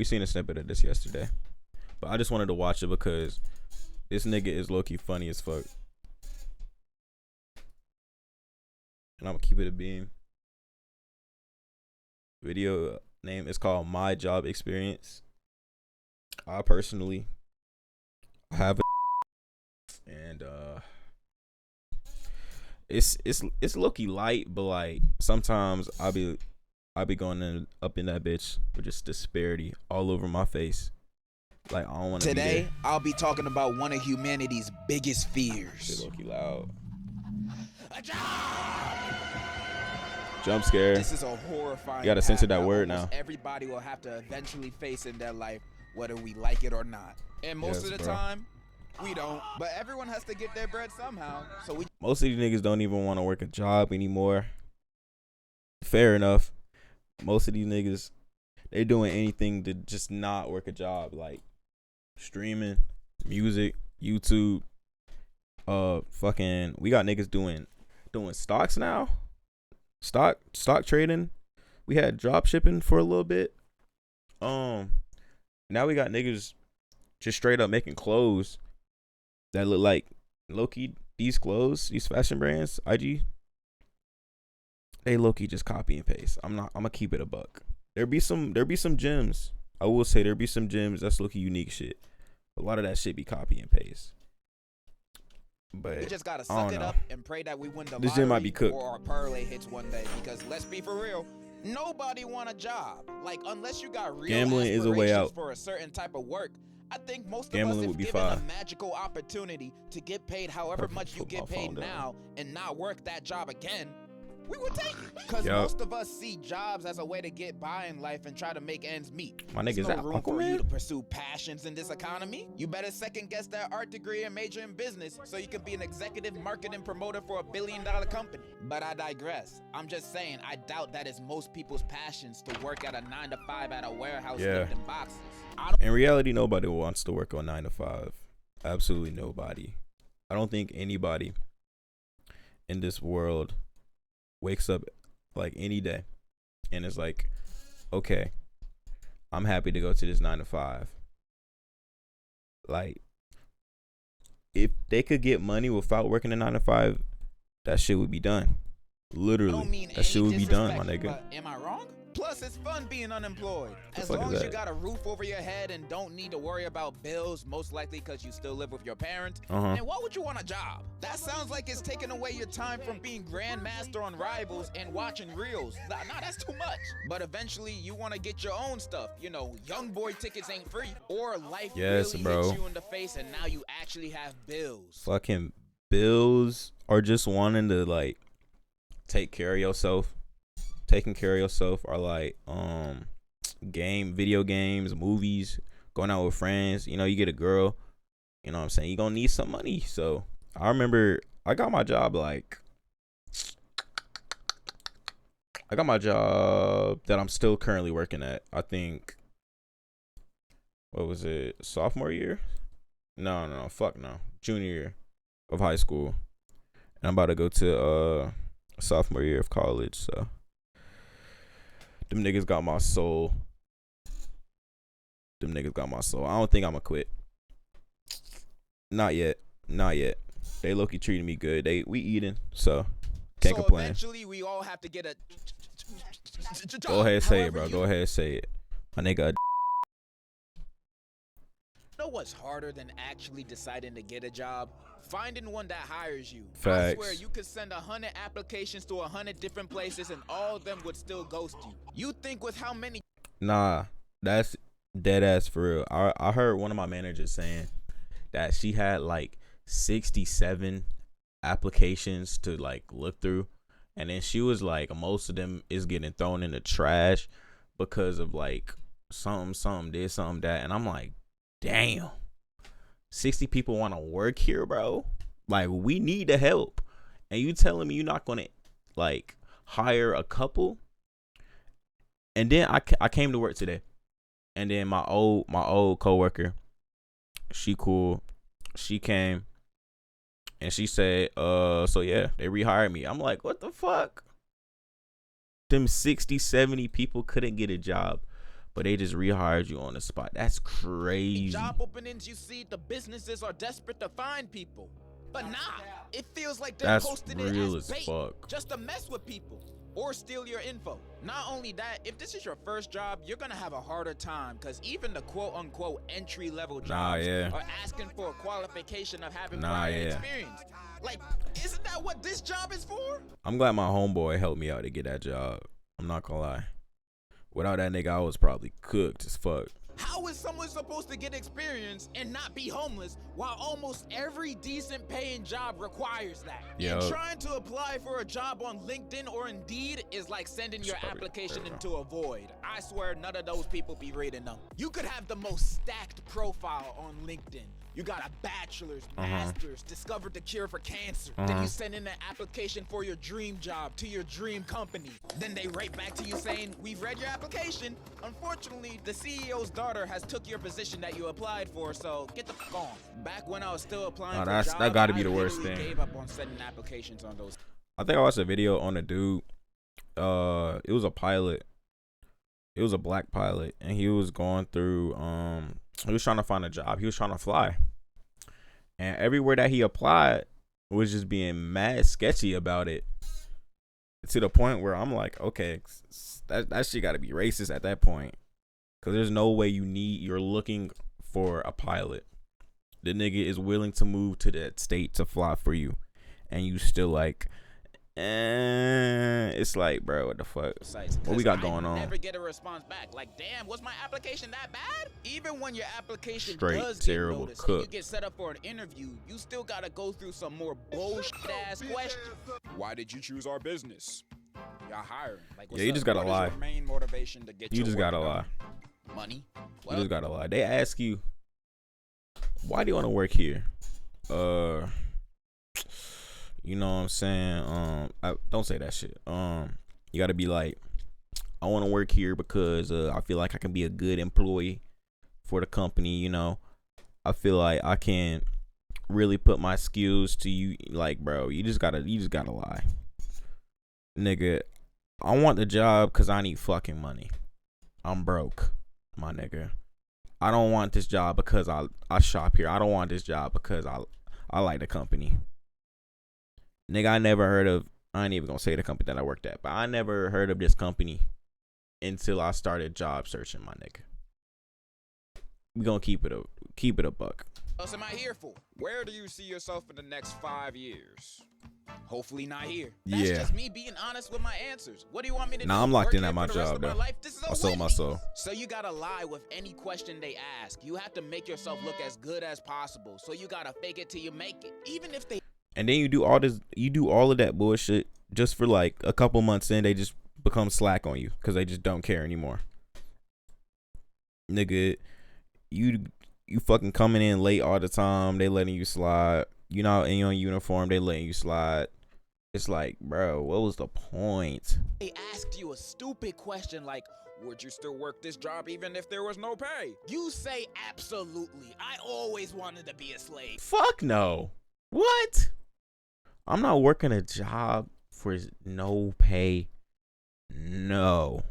We seen a snippet of this yesterday, but I just wanted to watch it because this nigga is low-key funny as fuck. And I'm gonna keep it a beam. Video name is called My Job Experience. I personally have a and it's low-key light, but like sometimes I be going up in that bitch with just disparity all over my face. Like I don't want to. Today I'll be talking about one of humanity's biggest fears. Shit low-key loud. A job. Jump scare. This is a horrifying. You gotta censor that word now. Everybody will have to eventually face in their life, whether we like it or not. And most of the time, we don't. But everyone has to get their bread somehow. So most of these niggas don't even want to work a job anymore. Fair enough. Most of these niggas, they're doing anything to just not work a job, like streaming, music, YouTube. Fucking, we got niggas doing stocks now. Stock trading. We had drop shipping for a little bit. Now we got niggas just straight up making clothes that look like low-key. These clothes, these fashion brands, IG, they low-key just copy and paste. I'm gonna keep it a buck. There be some gems. I will say there be some gems that's low-key unique shit. A lot of that shit be copy and paste. But we just gotta suck it up and pray that we win the this gym might be cooked. Or our parlay hits one day. Because let's be for real, nobody want a job. Like unless you got real gambling is a way out for a certain type of work. I think most gambling of us, would be if given fine. a magical opportunity to get paid however much you get paid now and not work that job again, we would take it. Because most of us see jobs as a way to get by in life and try to make ends meet. My niggas, no room for you to pursue passions in this economy. You better second guess that art degree and major in business so you can be an executive marketing promoter for $1 billion company. But I digress. I'm just saying, I doubt that is most people's passions to work at a 9-to-5 at a warehouse lifting boxes. In reality, nobody wants to work on 9 to 5. Absolutely nobody. I don't think anybody in this world wakes up like any day and is like, okay, I'm happy to go to this 9 to 5. Like, if they could get money without working a 9 to 5, that shit would be done. Literally, that shit would be done, my nigga. Am I wrong? Plus, it's fun being unemployed. As long as you got a roof over your head and don't need to worry about bills, most likely because you still live with your parents, then why would you want a job? That sounds like it's taking away your time from being grandmaster on Rivals and watching reels. Nah, that's too much. But eventually, you want to get your own stuff. You know, young boy tickets ain't free. Or life really hits you in the face and now you actually have bills. Fucking bills, or just wanting to, like, take care of yourself. Taking care of yourself, are like video games, movies, going out with friends. You know, you get a girl, you know what I'm saying, you gonna need some money. So I remember I got my job that I'm still currently working at. I think, what was it, sophomore year? No, junior year of high school, and I'm about to go to sophomore year of college. So them niggas got my soul. I don't think I'ma quit. Not yet. They low-key treating me good. We eating, so can't complain. Eventually we all have to get a Go ahead, say it, bro. Go ahead, say it. My nigga. You know what's harder than actually deciding to get a job? Finding one that hires you. Facts. I swear you could send 100 applications to 100 different places and all of them would still ghost you. You think with how many? Nah, that's dead ass for real. I heard one of my managers saying that she had like 67 applications to like look through, and then she was like, most of them is getting thrown in the trash because of like something this, something that, and I'm like, damn. 60 people want to work here, bro. Like, we need the help. And you telling me you're not going to, like, hire a couple? And then I came to work today. And then my old coworker, she cool. She came. And she said, so yeah, they rehired me. I'm like, what the fuck? Them 60, 70 people couldn't get a job but they just rehired you on the spot. That's crazy. Job openings you see, the businesses are desperate to find people. But nah, it feels like they're posting it as bait, just to mess with people or steal your info. Not only that, if this is your first job, you're gonna have a harder time because even the quote-unquote entry-level jobs are asking for a qualification of having prior experience. Like, isn't that what this job is for? I'm glad my homeboy helped me out to get that job. I'm not gonna lie. Without that nigga, I was probably cooked as fuck. How is someone supposed to get experience and not be homeless while almost every decent paying job requires that? And trying to apply for a job on LinkedIn or Indeed is like sending your application into a void. I swear none of those people be reading them. You could have the most stacked profile on LinkedIn. You got a bachelor's, master's, discovered the cure for cancer. Then you send in an application for your dream job to your dream company. Then they write back to you saying, we've read your application. Unfortunately, the CEO's daughter has took your position that you applied for, so get the fuck on. Back when I was still applying for jobs, that gotta be the worst thing. Gave up on sending applications on those. I think I watched a video on a dude. It was a pilot. It was a black pilot, and he was going through he was trying to find a job. He was trying to fly. And everywhere that he applied was just being mad sketchy about it. To the point where I'm like, okay, that shit got to be racist at that point. Because there's no way you're looking for a pilot. The nigga is willing to move to that state to fly for you. And you still like, it's like, bro, what the fuck? What we got going on? Never get a response back. Like, damn, was my application that bad? Even when your application does get noticed and you get set up for an interview, you still gotta go through some more bullshit ass questions. Why did you choose our business? Y'all hiring? Like, you just gotta lie. Your main motivation to get you just gotta lie. Money. You just gotta lie. They ask you, why do you want to work here? You know what I'm saying? Don't say that shit. You gotta be like, I want to work here because I feel like I can be a good employee for the company. You know, I feel like I can really put my skills to you. Like, bro, you just gotta lie, nigga. I want the job because I need fucking money. I'm broke, my nigga. I don't want this job because I shop here. I don't want this job because I like the company. Nigga, I ain't even gonna say the company that I worked at, but I never heard of this company until I started job searching, my nigga. We gonna keep it a buck. What else am I here for? Where do you see yourself in the next 5 years? Hopefully not here. That's just me being honest with my answers. What do you want me to do? Nah, I'm locked in at my job, though. I sold my soul. So you gotta lie with any question they ask. You have to make yourself look as good as possible. So you gotta fake it till you make it. Even if they... And then you do all of that bullshit just for like a couple months in, they just become slack on you because they just don't care anymore. Nigga, you fucking coming in late all the time, they letting you slide. You know, in your uniform, they letting you slide. It's like, bro, what was the point? They asked you a stupid question like, would you still work this job even if there was no pay? You say absolutely. I always wanted to be a slave. Fuck no. What? I'm not working a job for no pay. No.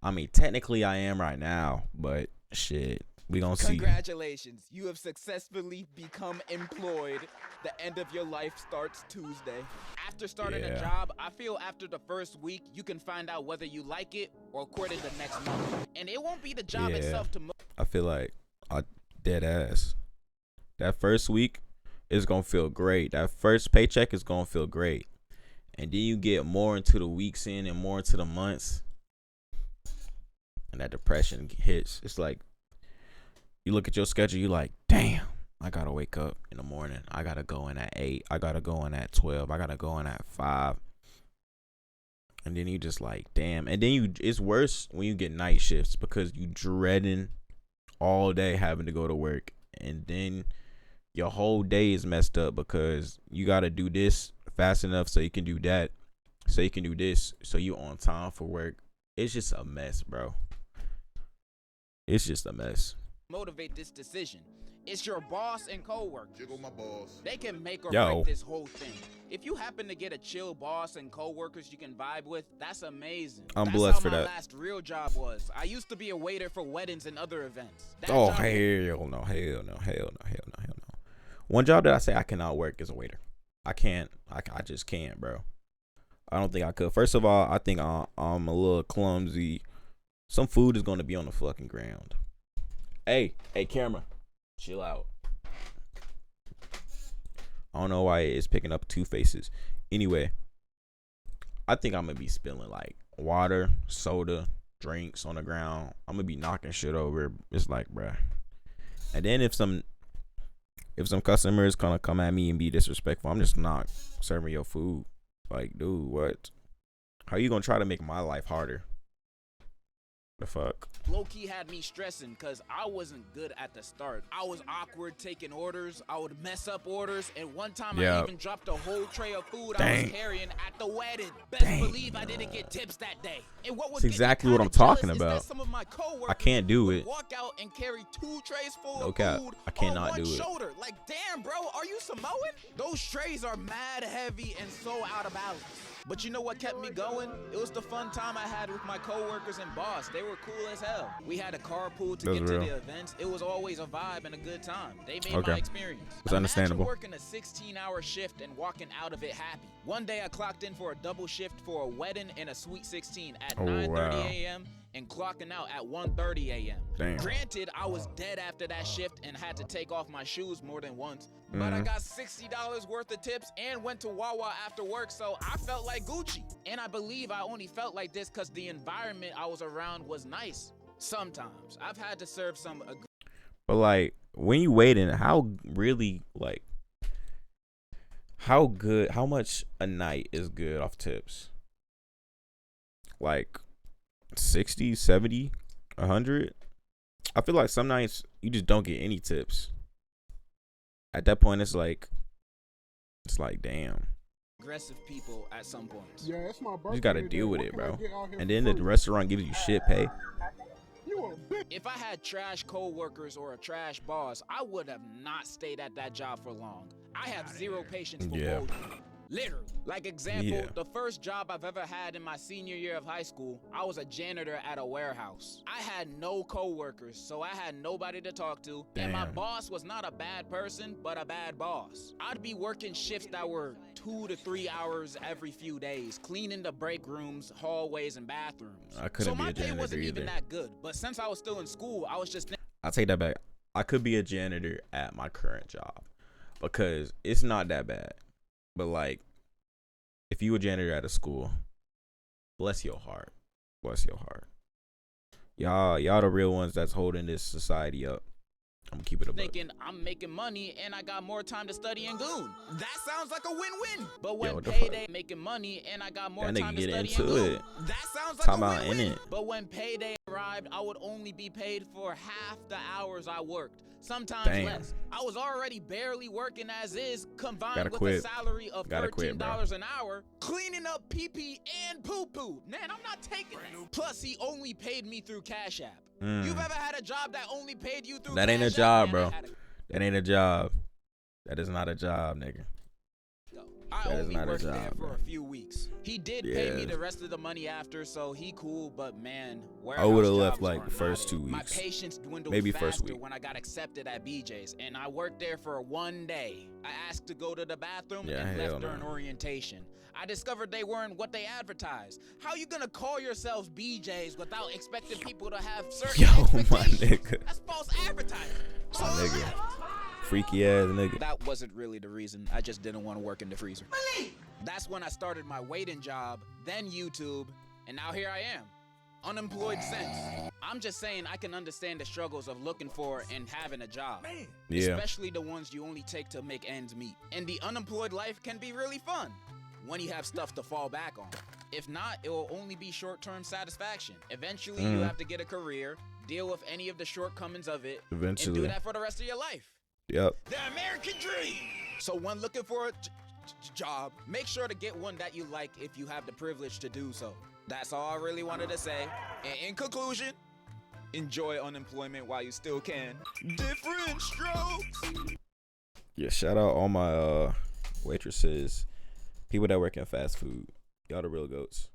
I mean, technically I am right now, but shit, we gonna see. Congratulations, you have successfully become employed. The end of your life starts Tuesday. After starting a job, I feel after the first week, you can find out whether you like it or quit it the next month. And it won't be the job itself to... I feel like I dead ass. That first week is gonna feel great. That first paycheck is gonna feel great. And then you get more into the weeks in and more into the months. And that depression hits. It's like, you look at your schedule, you're like, damn, I gotta wake up in the morning. I gotta go in at 8. I gotta go in at 12. I gotta go in at 5. And then you just like, damn. And then it's worse when you get night shifts because you dreading all day having to go to work. And then your whole day is messed up because you gotta do this fast enough so you can do that. So you can do this so you on time for work. It's just a mess, bro. It's just a mess. motivate this decision. It's your boss and coworkers. Jiggle my balls. They can make or break this whole thing. If you happen to get a chill boss and coworkers you can vibe with, that's amazing. I'm blessed for that. That's how my last real job was. I used to be a waiter for weddings and other events. Oh, hell no. One job that I say I cannot work is a waiter. I can't. I just can't, bro. I don't think I could. First of all, I think I'm a little clumsy. Some food is going to be on the fucking ground. Hey, camera. Chill out. I don't know why it's picking up two faces. Anyway, I think I'm gonna be spilling like water, soda, drinks on the ground. I'm gonna be knocking shit over. It's like, bruh. And then if some customers gonna come at me and be disrespectful, I'm just not serving your food. Like, dude, what? How you gonna try to make my life harder? The fuck? Low-key had me stressing because I wasn't good at the start. I was awkward taking orders. I would mess up orders. And one time I even dropped a whole tray of food I was carrying at the wedding. Best believe I didn't get tips that day. And what was exactly what I'm talking about. Some of my coworkers I can't do it. Walk out and carry 2 trays full no of cap. food I cannot on one do it. shoulder. Like, damn, bro, are you Samoan? Those trays are mad heavy and so out of balance. But you know what kept me going? It was the fun time I had with my coworkers and boss. They were cool as hell. We had a carpool to get to the events. It was always a vibe and a good time. They made my experience. It's understandable. Imagine working a 16-hour shift and walking out of it happy. One day I clocked in for a double shift for a wedding and a Sweet 16 at 9:30 a.m. and clocking out at 1:30 a.m. Damn. Granted, I was dead after that shift and had to take off my shoes more than once, but I got $60 worth of tips and went to Wawa after work, so I felt like Gucci. And I believe I only felt like this because the environment I was around was nice. Sometimes I've had to serve some. But like when you waiting, how really like how much a night is good off tips? Like 60, 70, 100. I feel like some nights you just don't get any tips. At that point, it's like damn. Aggressive people at some points. Yeah, it's my birthday. You just gotta deal with it, bro. And then the restaurant gives you shit pay. If I had trash co-workers or a trash boss, I would have not stayed at that job for long. I have zero patience for both. Literally. Like example, the first job I've ever had in my senior year of high school, I was a janitor at a warehouse. I had no coworkers, so I had nobody to talk to. And my boss was not a bad person, but a bad boss. I'd be working shifts that were 2 to 3 hours every few days, cleaning the break rooms, hallways, and bathrooms. I couldn't be a janitor so my pay wasn't either. even that good. But since I was still in school, I was just... I take that back. I could be a janitor at my current job because it's not that bad. But like, if you a janitor at a school, bless your heart. Bless your heart. Y'all the real ones that's holding this society up. I'm gonna keep it a buck. Thinking I'm making money and I got more time to study and goon. That sounds like a win-win. But when payday making money and I got more time to study and goon. That sounds like a win-win. But when payday arrived, I would only be paid for half the hours I worked. Sometimes less. I was already barely working as is, combined with a salary of $13 an hour, cleaning up pee-pee and poo-poo. Man, I'm not taking it. Plus, he only paid me through Cash App. You've ever had a job that only paid you through Cash App? That ain't a job, bro. That ain't a job. That is not a job, nigga. I only worked there for a few weeks. He did pay me the rest of the money after, so he cool, but man, I would have left like the first 2 weeks. My patience dwindled maybe faster first week. when I got accepted at BJ's, and I worked there for 1 day. I asked to go to the bathroom and left during orientation. I discovered they weren't what they advertised. How you gonna call yourselves BJ's without expecting people to have certain expectations? My nigga. That's false advertising. My nigga. Freaky ass nigga. That wasn't really the reason. I just didn't want to work in the freezer. That's when I started my waiting job, then YouTube, and now here I am. Unemployed since. I'm just saying I can understand the struggles of looking for and having a job. Especially the ones you only take to make ends meet. And the unemployed life can be really fun when you have stuff to fall back on. If not, it will only be short-term satisfaction. Eventually, you have to get a career, deal with any of the shortcomings of it, and do that for the rest of your life. Yep. The American dream. So when looking for a job, make sure to get one that you like if you have the privilege to do so. That's all I really wanted to say. And in conclusion, Enjoy unemployment while you still can. Different strokes. Yeah, shout out all my waitresses, people that work in fast food. Y'all the real goats.